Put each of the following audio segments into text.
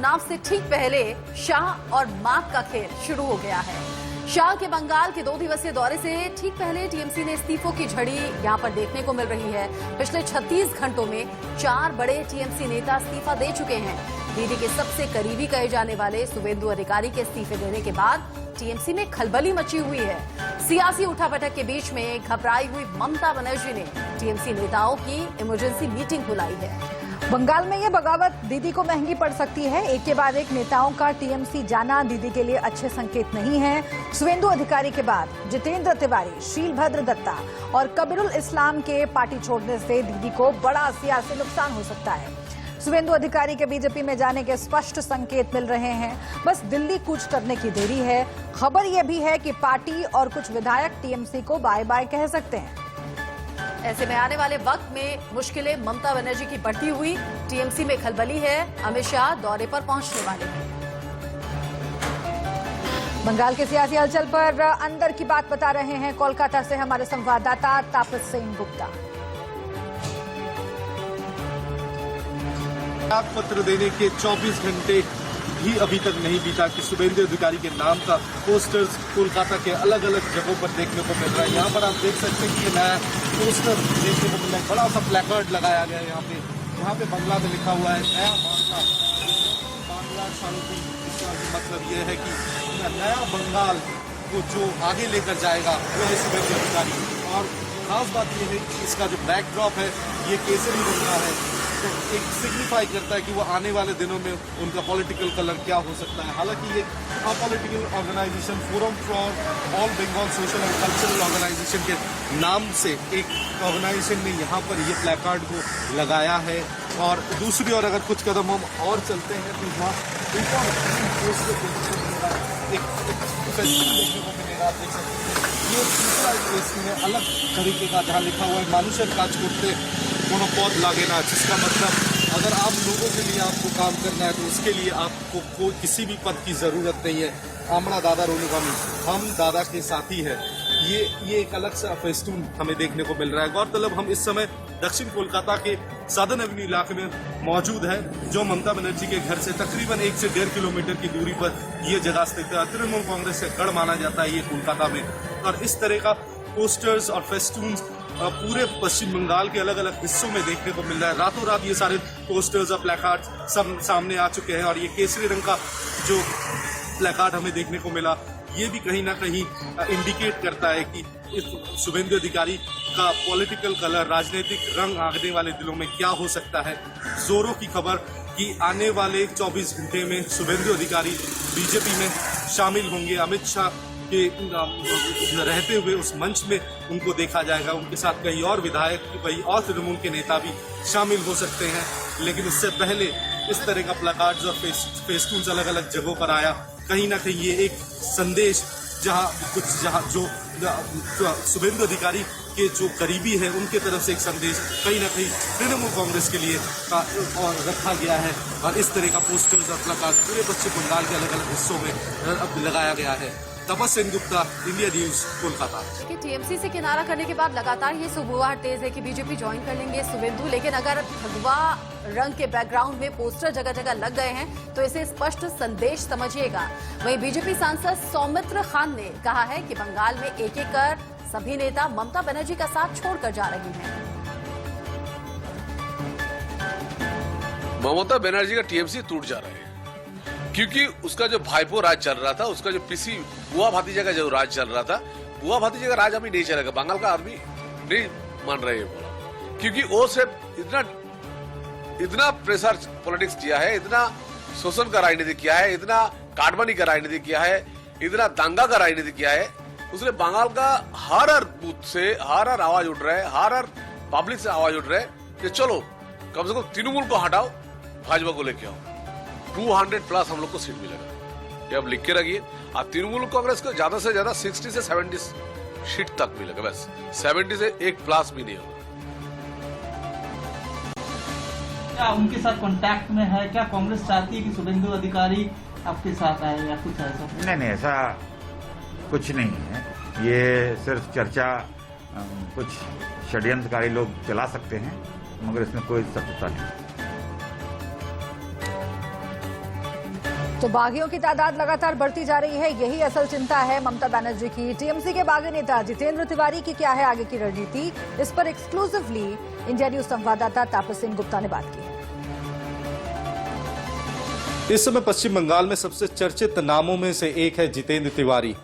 चुनाव से ठीक पहले शाह और माप का खेल शुरू हो गया है। शाह के बंगाल के 2 दिवसीय दौरे से ठीक पहले टीएमसी ने इस्तीफों की झड़ी यहां पर देखने को मिल रही है। पिछले 36 घंटों में 4 बड़े टीएमसी नेता इस्तीफा दे चुके हैं। दीदी के सबसे करीबी कहे जाने वाले शुवेंदु अधिकारी के इस्तीफे देने के बाद टीएमसी में खलबली मची हुई है। सियासी उठापटक के बीच में घबराई हुई ममता बनर्जी ने टीएमसी नेताओं की इमरजेंसी मीटिंग बुलाई है। बंगाल में ये बगावत दीदी को महंगी पड़ सकती है। एक के बाद एक नेताओं का टीएमसी जाना दीदी के लिए अच्छे संकेत नहीं है। शुवेंदु अधिकारी के बाद जितेंद्र तिवारी, शीलभद्र दत्ता और कबीरुल इस्लाम के पार्टी छोड़ने से दीदी को बड़ा सियासी नुकसान हो सकता है। शुवेंदु अधिकारी के बीजेपी में जाने के स्पष्ट संकेत मिल रहे हैं। बस दिल्ली कूच करने की देरी है। खबर यह भी है कि पार्टी और कुछ विधायक टीएमसी को बाय बाय कह सकते हैं। ऐसे में आने वाले वक्त में मुश्किलें ममता बनर्जी की बढ़ती हुई। टीएमसी में खलबली है। अमित शाह दौरे पर पहुंचने वाले हैं। बंगाल के सियासी हलचल पर अंदर की बात बता रहे हैं कोलकाता से हमारे संवाददाता तापस सिंह गुप्ता। पत्र देने के 24 घंटे भी अभी तक नहीं बीता कि शुवेंदु अधिकारी के नाम का पोस्टर्स कोलकाता के अलग अलग जगहों पर देखने को मिल रहा है। यहाँ पर आप देख सकते हैं कि नया पोस्टर देखने को मिल रहा है। बड़ा सा प्लेकार्ड लगाया गया है यहाँ पे बांग्ला में लिखा हुआ है नया बांग्ला शांति। इसका मतलब ये है कि नया बंगाल को जो आगे लेकर जाएगा वो है शुवेंदु अधिकारी। और खास बात यह है कि इसका जो बैकड्रॉप है ये केसरी रंग का है, तो एक सिग्निफाई करता है कि वो आने वाले दिनों में उनका पॉलिटिकल कलर क्या हो सकता है। हालांकि ये apolitical organization forum for all Bengal social and cultural organization के नाम से एक ऑर्गेनाइजेशन ने यहाँ पर ये प्लेकार्ड को लगाया है। और दूसरी ओर अगर कुछ कदम हम और चलते हैं तो यहाँ एक फेस्टिवल देखने को मिलेगा। आप देख सकते हैं ये दूसरा फेस्टिवल है अलग तरीके का, जहाँ लिखा हुआ है मानुषर काज करते कोनो पद लागे ना, जिसका मतलब अगर आप लोगों के लिए आपको काम करना है तो उसके लिए आपको कोई किसी भी पद की जरूरत नहीं है। आमड़ा दादा रोनुगामी, हम दादा के साथी है। ये एक अलग सा फेस्टून हमें देखने को मिल रहा है। गौरतलब हम इस समय दक्षिण कोलकाता के सादन एवेन्यू इलाके में मौजूद है, जो ममता बनर्जी के घर से तकरीबन 1 से 1.5 किलोमीटर की दूरी पर ये जगह स्थित है। तृणमूल कांग्रेस का गढ़ माना जाता है ये कोलकाता में। और इस तरह का पोस्टर्स और फेस्टून पूरे पश्चिम बंगाल के अलग अलग हिस्सों में देखने को मिल रहा है। रातों रात ये सारे पोस्टर्स और प्लेकार्ड सब सामने आ चुके हैं। और ये केसरी रंग का जो प्लेकार्ड हमें देखने को मिला ये भी कहीं ना कहीं इंडिकेट करता है कि इस शुवेंदु अधिकारी का पॉलिटिकल कलर, राजनीतिक रंग आगने वाले दिनों में क्या हो सकता है। जोरों की खबर कि आने वाले 24 घंटे में शुवेंदु अधिकारी बीजेपी में शामिल होंगे। अमित शाह के रहते हुए उस मंच में उनको देखा जाएगा। उनके साथ कई और विधायक, कई और तृणमूल के नेता भी शामिल हो सकते हैं। लेकिन उससे पहले इस तरह का प्लेकार्ड्स और फेस्टून्स अलग अलग जगहों पर आया। कहीं ना कहीं ये एक संदेश जहाँ जो शुवेंदु अधिकारी के जो करीबी है उनके तरफ से एक संदेश कहीं ना कहीं तृणमूल कांग्रेस के लिए और रखा गया है। और इस तरह का पोस्टर्स और प्लेकार्ड पूरे पश्चिम बंगाल के अलग अलग हिस्सों में अब लगाया गया है। Tapas Singh Gupta, India news, Kolkata. TMC से किनारा करने के बाद लगातार ये सुबुआहट तेज है कि बीजेपी ज्वाइन कर लेंगे शुवेंदु। लेकिन अगर भगवा रंग के बैकग्राउंड में पोस्टर जगह जगह लग गए हैं तो इसे स्पष्ट संदेश समझिएगा। वहीं बीजेपी सांसद सौमित्र खान ने कहा है कि बंगाल में एक एक कर सभी नेता ममता बनर्जी का साथ छोड़कर जा रहे हैं। ममता बनर्जी का टीएमसी टूट जा रहा है क्योंकि उसका जो भाईपो राज चल रहा था, उसका जो पीसी बुआ भतीजा का जो राज चल रहा था, बुआ भतीजा का राज अभी नहीं चलेगा। बंगाल का आदमी नहीं मान रहे बोला, क्योंकि वो सिर्फ इतना प्रेशर पॉलिटिक्स किया है, इतना शोषण का राजनीति किया है, इतना काटमानी का राजनीति किया है, इतना दंगा का राजनीति किया है। उसने बंगाल का हर बूथ से हर आवाज उठ रहा है, हर पब्लिक से आवाज उठ रहा है कि चलो कम से कम तृणमूल को हटाओ, भाजपा को लेके आओ। 200+ हम लोग को सीट मिलेगा, ये अब लिख के रखिए। और तृणमूल कांग्रेस को ज्यादा से ज्यादा 60 से 70 सीट तक मिलेगा, बस 70 से 1+ भी नहीं होगा। क्या उनके साथ कांटेक्ट में है? क्या कांग्रेस चाहती है कि शुवेंदु अधिकारी आपके साथ आए या कुछ ऐसा? नहीं, ऐसा कुछ नहीं है। ये सिर्फ चर्चा कुछ षड्यंत्रकारी लोग चला सकते हैं, मगर इसमें कोई सत्यता नहीं। तो बागियों की तादाद लगातार बढ़ती जा रही है, यही असल चिंता है ममता बनर्जी की। टीएमसी के बागी नेता जितेंद्र तिवारी की क्या है आगे की रणनीति, इस पर एक्सक्लूसिवली इंडिया न्यूज संवाददाता तापस सिंह गुप्ता ने बात की है। इस समय पश्चिम बंगाल में सबसे चर्चित नामों में से एक है जितेंद्र तिवारी।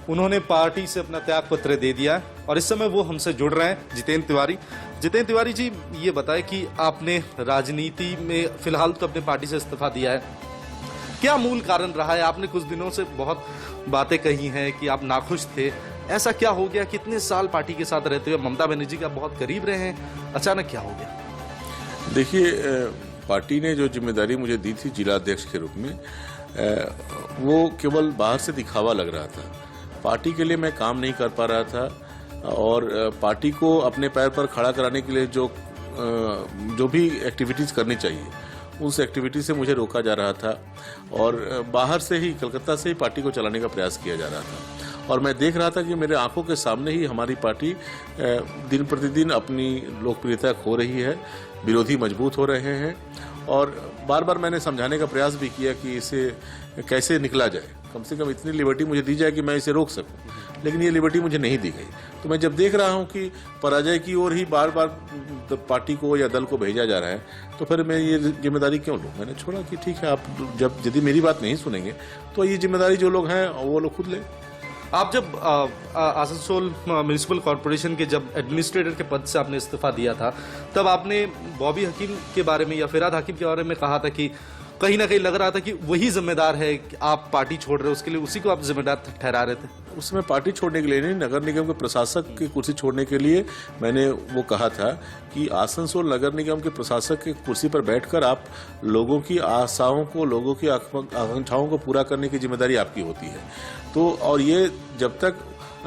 उन्होंने पार्टी से अपना त्याग पत्र दे दिया और इस समय वो हमसे जुड़ रहे हैं। जितेंद्र तिवारी जी, ये बताएं कि आपने राजनीति में फिलहाल तो अपने पार्टी से इस्तीफा दिया है, क्या मूल कारण रहा है? आपने कुछ दिनों से बहुत बातें कही हैं कि आप नाखुश थे, ऐसा क्या हो गया? कितने साल पार्टी के साथ रहते हुए ममता बनर्जी का बहुत करीब रहे हैं, अचानक क्या हो गया? देखिए, पार्टी ने जो जिम्मेदारी मुझे दी थी जिला अध्यक्ष के रूप में, वो केवल बाहर से दिखावा लग रहा था। पार्टी के लिए मैं काम नहीं कर पा रहा था और पार्टी को अपने पैर पर खड़ा कराने के लिए जो भी एक्टिविटीज करनी चाहिए उस एक्टिविटी से मुझे रोका जा रहा था और बाहर से ही, कलकत्ता से ही पार्टी को चलाने का प्रयास किया जा रहा था। और मैं देख रहा था कि मेरे आंखों के सामने ही हमारी पार्टी दिन प्रतिदिन अपनी लोकप्रियता खो रही है, विरोधी मजबूत हो रहे हैं और बार बार मैंने समझाने का प्रयास भी किया कि इसे कैसे निकला जाए, कम से कम इतनी लिबर्टी मुझे दी जाए कि मैं इसे रोक सकूं, लेकिन ये लिबर्टी मुझे नहीं दी गई। तो मैं जब देख रहा हूं कि पराजय की ओर ही बार बार पार्टी को या दल को भेजा जा रहा है, तो फिर मैं ये जिम्मेदारी क्यों लूं? मैंने छोड़ा कि ठीक है, आप यदि मेरी बात नहीं सुनेंगे तो ये जिम्मेदारी जो लोग हैं वो लोग खुद लें। आप जब आसनसोल म्युनिसिपल कॉर्पोरेशन के जब एडमिनिस्ट्रेटर के पद से आपने इस्तीफा दिया था, तब आपने बॉबी हकीम के बारे में या फिराद हकीम के बारे में कहा था कि कहीं ना कहीं लग रहा था कि वही जिम्मेदार है कि आप पार्टी छोड़ रहे हो, उसके लिए उसी को आप जिम्मेदार ठहरा रहे थे। उस समय पार्टी छोड़ने के लिए नहीं, नगर निगम के प्रशासक की कुर्सी छोड़ने के लिए मैंने वो कहा था कि आसनसोल नगर निगम के प्रशासक की कुर्सी पर बैठकर आप लोगों की आशाओं को, लोगों की आकांक्षाओं को पूरा करने की जिम्मेदारी आपकी होती है। तो और ये जब तक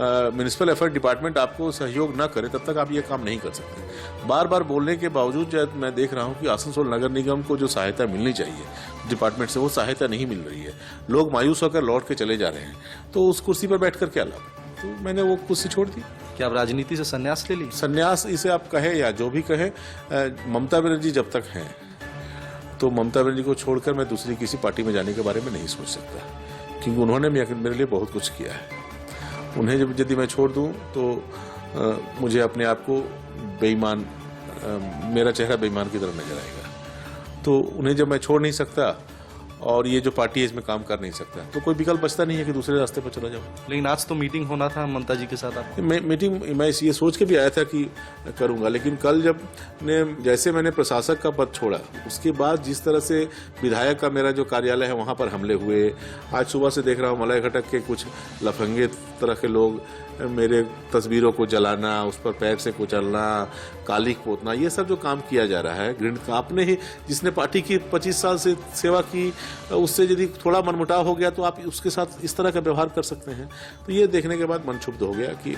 म्युनिसिपल अफेयर डिपार्टमेंट आपको सहयोग न करे तब तक आप ये काम नहीं कर सकते। बार बार बोलने के बावजूद जब मैं देख रहा हूँ कि आसनसोल नगर निगम को जो सहायता मिलनी चाहिए डिपार्टमेंट से, वो सहायता नहीं मिल रही है, लोग मायूस होकर लौट के चले जा रहे हैं, तो उस कुर्सी पर बैठकर क्या लाभ? तो मैंने वो कुर्सी छोड़ दी। क्या आप राजनीति से संन्यास ले ली? संन्यास इसे आप कहें या जो भी कहें, ममता बनर्जी जब तक हैं तो ममता बनर्जी को छोड़कर मैं दूसरी किसी पार्टी में जाने के बारे में नहीं सोच सकता, क्योंकि उन्होंने मेरे लिए बहुत कुछ किया है। उन्हें यदि मैं छोड़ दूं तो मुझे अपने आप को बेईमान, मेरा चेहरा बेईमान की तरह नजर आएगा। तो उन्हें जब मैं छोड़ नहीं सकता और ये जो पार्टी है इसमें काम कर नहीं सकता, तो कोई विकल्प बचता नहीं है कि दूसरे रास्ते पर चला जाऊं। लेकिन आज तो मीटिंग होना था ममता जी के साथ आपको। मीटिंग मैं ये सोच के भी आया था कि करूंगा, लेकिन कल जैसे मैंने प्रशासक का पद छोड़ा, उसके बाद जिस तरह से विधायक का मेरा जो कार्यालय है वहां पर हमले हुए, आज सुबह से देख रहा हूँ मलय घटक के कुछ लफंगे तरह के लोग मेरे तस्वीरों को जलाना, उस पर पैर से कुचलना, कालिक पोतना, ये सब जो काम किया जा रहा है घृणित का। आपने ही जिसने पार्टी की 25 साल से सेवा की, उससे यदि थोड़ा मनमुटाव हो गया तो आप उसके साथ इस तरह का व्यवहार कर सकते हैं। तो ये देखने के बाद मन क्षुब्ध हो गया कि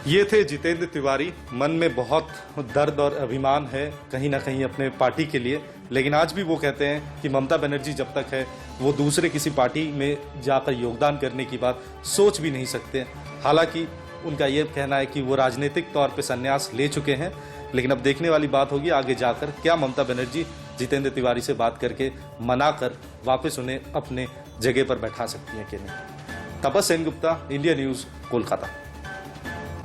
ये थे जितेंद्र तिवारी। मन में बहुत दर्द और अभिमान है कहीं ना कहीं अपने पार्टी के लिए, लेकिन आज भी वो कहते हैं कि ममता बनर्जी जब तक है वो दूसरे किसी पार्टी में जाकर योगदान करने की बात सोच भी नहीं सकते। हालांकि उनका ये कहना है कि वो राजनीतिक तौर पे संन्यास ले चुके हैं, लेकिन अब देखने वाली बात होगी आगे जाकर क्या ममता बनर्जी जितेंद्र तिवारी से बात करके मनाकर वापस उन्हें अपने जगह पर बैठा सकती हैं कि नहीं। तापस सिंह गुप्ता, इंडिया न्यूज, कोलकाता।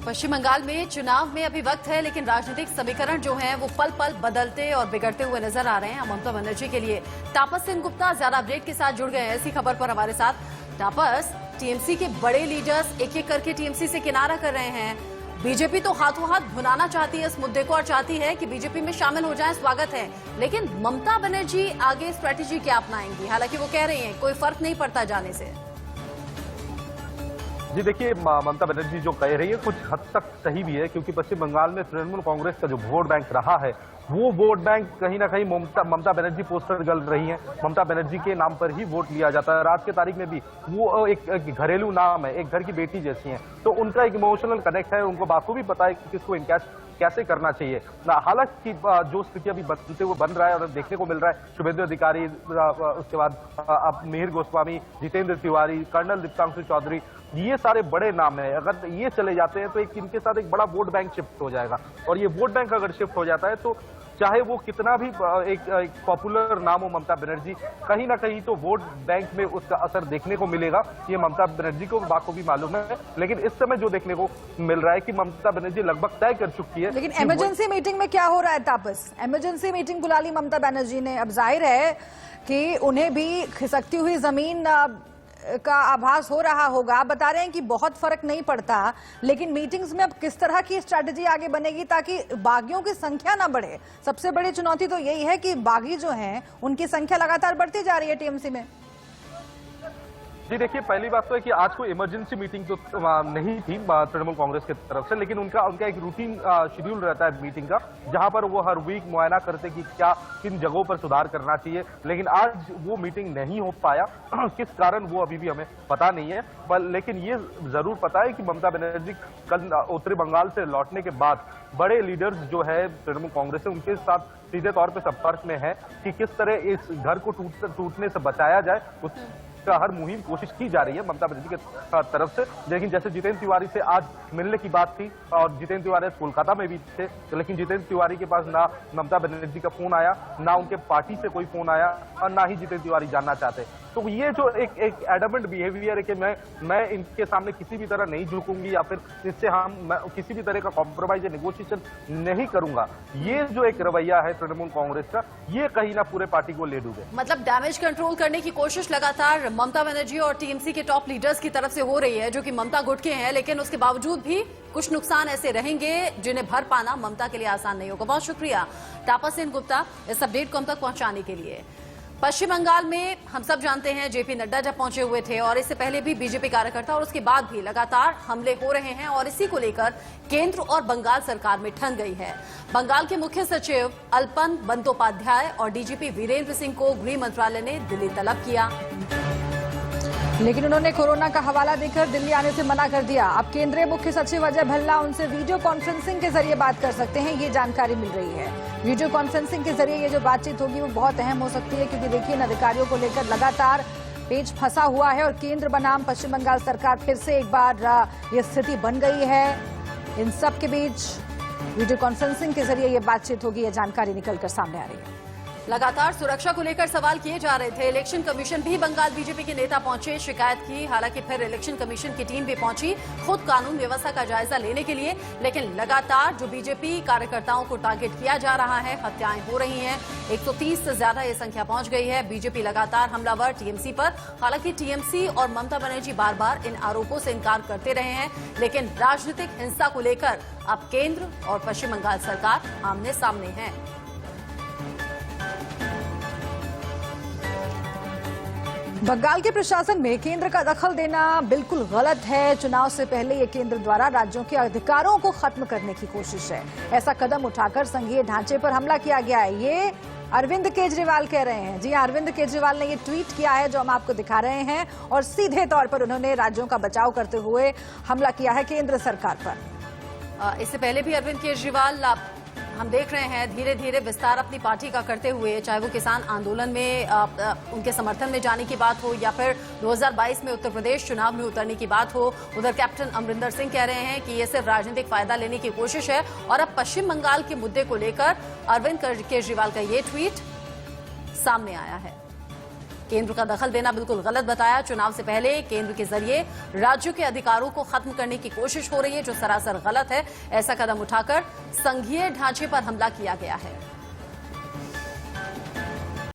पश्चिम बंगाल में चुनाव में अभी वक्त है, लेकिन राजनीतिक समीकरण जो हैं वो पल पल बदलते और बिगड़ते हुए नजर आ रहे हैं। ममता बनर्जी के लिए तापस सिंह गुप्ता ज्यादा अपडेट के साथ जुड़ गए हैं इसी खबर पर हमारे साथ। तापस, टीएमसी के बड़े लीडर्स एक एक करके टीएमसी से किनारा कर रहे हैं। बीजेपी तो हाथों हाथ भुनाना चाहती है इस मुद्दे को और चाहती है कि बीजेपी में शामिल हो जाएं, स्वागत है। लेकिन ममता बनर्जी आगे स्ट्रेटेजी क्या अपनाएंगी? हालांकि वो कह रही हैं कोई फर्क नहीं पड़ता जाने से। जी देखिए, ममता बनर्जी जो कह रही है कुछ हद तक सही भी है, क्योंकि पश्चिम बंगाल में तृणमूल कांग्रेस का जो वोट बैंक रहा है वो वोट बैंक कहीं ना कहीं ममता बनर्जी पोस्टर गल रही है, ममता बनर्जी के नाम पर ही वोट लिया जाता है। आज के तारीख में भी वो एक घरेलू नाम है, एक घर की बेटी जैसी हैं, तो उनका एक इमोशनल कनेक्ट है, उनको बातों भी पता है कि किसको इनकैश कैसे करना चाहिए। हालांकि जो स्थिति अभी बनते हुए बन रहा है और देखने को मिल रहा है, शुभेंदु अधिकारी, उसके बाद अब मिहिर गोस्वामी, जितेंद्र तिवारी, कर्नल दीप्तांशु चौधरी, ये सारे बड़े नाम हैं। अगर ये चले जाते हैं तो इनके साथ एक बड़ा वोट बैंक शिफ्ट हो जाएगा, और ये वोट बैंक अगर शिफ्ट हो जाता है तो चाहे वो कितना भी एक पॉपुलर नाम हो ममता बनर्जी, कहीं ना कहीं तो वोट बैंक में उसका असर देखने को मिलेगा। ये ममता बनर्जी को भी मालूम है, लेकिन इस समय जो देखने को मिल रहा है कि ममता बनर्जी लगभग तय कर चुकी है। लेकिन इमरजेंसी मीटिंग में क्या हो रहा है तापस? इमरजेंसी मीटिंग बुला ली ममता बनर्जी ने। अब जाहिर है कि उन्हें भी खिसकती हुई जमीन का आभास हो रहा होगा। आप बता रहे हैं कि बहुत फर्क नहीं पड़ता, लेकिन मीटिंग्स में अब किस तरह की स्ट्रैटेजी आगे बनेगी ताकि बागियों की संख्या ना बढ़े? सबसे बड़ी चुनौती तो यही है कि बागी जो हैं उनकी संख्या लगातार बढ़ती जा रही है टीएमसी में। जी देखिए, पहली बात तो है कि आज कोई इमरजेंसी मीटिंग तो नहीं थी तृणमूल कांग्रेस की तरफ से, लेकिन उनका एक रूटीन शेड्यूल रहता है मीटिंग का, जहां पर वो हर वीक मुआयना करते कि क्या किन जगहों पर सुधार करना चाहिए। लेकिन आज वो मीटिंग नहीं हो पाया, किस कारण वो अभी भी हमें पता नहीं है। पर लेकिन ये जरूर पता है कि ममता बनर्जी कल उत्तरी बंगाल से लौटने के बाद बड़े लीडर्स जो है तृणमूल कांग्रेस से, उनके साथ सीधे तौर पर संपर्क में है कि किस तरह इस घर को टूटने से बचाया जाए। का हर मुहिम कोशिश की जा रही है ममता बनर्जी की तरफ से। लेकिन जैसे जितेंद्र तिवारी से आज मिलने की बात थी, और जितेंद्र तिवारी कोलकाता में भी थे, लेकिन जितेंद्र तिवारी के पास ना ममता बनर्जी का फोन आया, ना उनके पार्टी से कोई फोन आया, और ना ही जितेंद्र तिवारी जानना चाहते। तो ये जो एक एडमेंट बिहेवियर है कि मैं इनके सामने किसी भी तरह नहीं झुकूंगी, या फिर इससे किसी भी तरह का कॉम्प्रोमाइज या नेगोशिएशन नहीं करूंगा, ये जो एक रवैया है तृणमूल कांग्रेस का, ये कहीं ना पूरे पार्टी को ले डूबे। मतलब डैमेज कंट्रोल करने की कोशिश लगातार ममता बनर्जी और टीएमसी के टॉप लीडर्स की तरफ से हो रही है, जो कि ममता गुट के हैं, लेकिन उसके बावजूद भी कुछ नुकसान ऐसे रहेंगे जिन्हें भर पाना ममता के लिए आसान नहीं होगा। बहुत शुक्रिया तापस सेन गुप्ता इस अपडेट को हम तक पहुंचाने के लिए। पश्चिम बंगाल में हम सब जानते हैं जेपी नड्डा जब पहुंचे हुए थे, और इससे पहले भी बीजेपी कार्यकर्ता, और उसके बाद भी लगातार हमले हो रहे हैं, और इसी को लेकर केंद्र और बंगाल सरकार में ठन गई है। बंगाल के मुख्य सचिव अल्पन बंदोपाध्याय और डीजीपी वीरेंद्र सिंह को गृह मंत्रालय ने दिल्ली तलब किया, लेकिन उन्होंने कोरोना का हवाला देकर दिल्ली आने से मना कर दिया। अब केंद्रीय मुख्य सचिव अजय भल्ला उनसे वीडियो कॉन्फ्रेंसिंग के जरिए बात कर सकते हैं, ये जानकारी मिल रही है। वीडियो कॉन्फ्रेंसिंग के जरिए ये जो बातचीत होगी वो बहुत अहम हो सकती है, क्योंकि देखिए इन अधिकारियों को लेकर लगातार पेच फंसा हुआ है, और केंद्र बनाम पश्चिम बंगाल सरकार फिर से एक बार ये स्थिति बन गई है। इन सब के बीच वीडियो कॉन्फ्रेंसिंग के जरिए ये बातचीत होगी, ये जानकारी निकलकर सामने आ रही है। लगातार सुरक्षा को लेकर सवाल किए जा रहे थे। इलेक्शन कमीशन भी बंगाल बीजेपी के नेता पहुंचे, शिकायत की। हालांकि फिर इलेक्शन कमीशन की टीम भी पहुंची खुद कानून व्यवस्था का जायजा लेने के लिए, लेकिन लगातार जो बीजेपी कार्यकर्ताओं को टारगेट किया जा रहा है, हत्याएं हो रही हैं। 130 से ज्यादा ये संख्या पहुंच गई है। बीजेपी लगातार हमलावर टीएमसी पर। हालांकि टीएमसी और ममता बनर्जी बार बार इन आरोपों से इनकार करते रहे हैं, लेकिन राजनीतिक हिंसा को लेकर अब केंद्र और पश्चिम बंगाल सरकार आमने सामने है। बंगाल के प्रशासन में केंद्र का दखल देना बिल्कुल गलत है। चुनाव से पहले ये केंद्र द्वारा राज्यों के अधिकारों को खत्म करने की कोशिश है। ऐसा कदम उठाकर संघीय ढांचे पर हमला किया गया है, ये अरविंद केजरीवाल कह रहे हैं। जी अरविंद केजरीवाल ने ये ट्वीट किया है जो हम आपको दिखा रहे हैं, और सीधे तौर पर उन्होंने राज्यों का बचाव करते हुए हमला किया है केंद्र सरकार पर। इससे पहले भी अरविंद केजरीवाल हम देख रहे हैं धीरे धीरे विस्तार अपनी पार्टी का करते हुए, चाहे वो किसान आंदोलन में उनके समर्थन में जाने की बात हो, या फिर 2022 में उत्तर प्रदेश चुनाव में उतरने की बात हो। उधर कैप्टन अमरिंदर सिंह कह रहे हैं कि ये सिर्फ राजनीतिक फायदा लेने की कोशिश है, और अब पश्चिम बंगाल के मुद्दे को लेकर अरविंद केजरीवाल का ये ट्वीट सामने आया है। केंद्र का दखल देना बिल्कुल गलत बताया। चुनाव से पहले केंद्र के जरिए राज्यों के अधिकारों को खत्म करने की कोशिश हो रही है, जो सरासर गलत है। ऐसा कदम उठाकर संघीय ढांचे पर हमला किया गया है।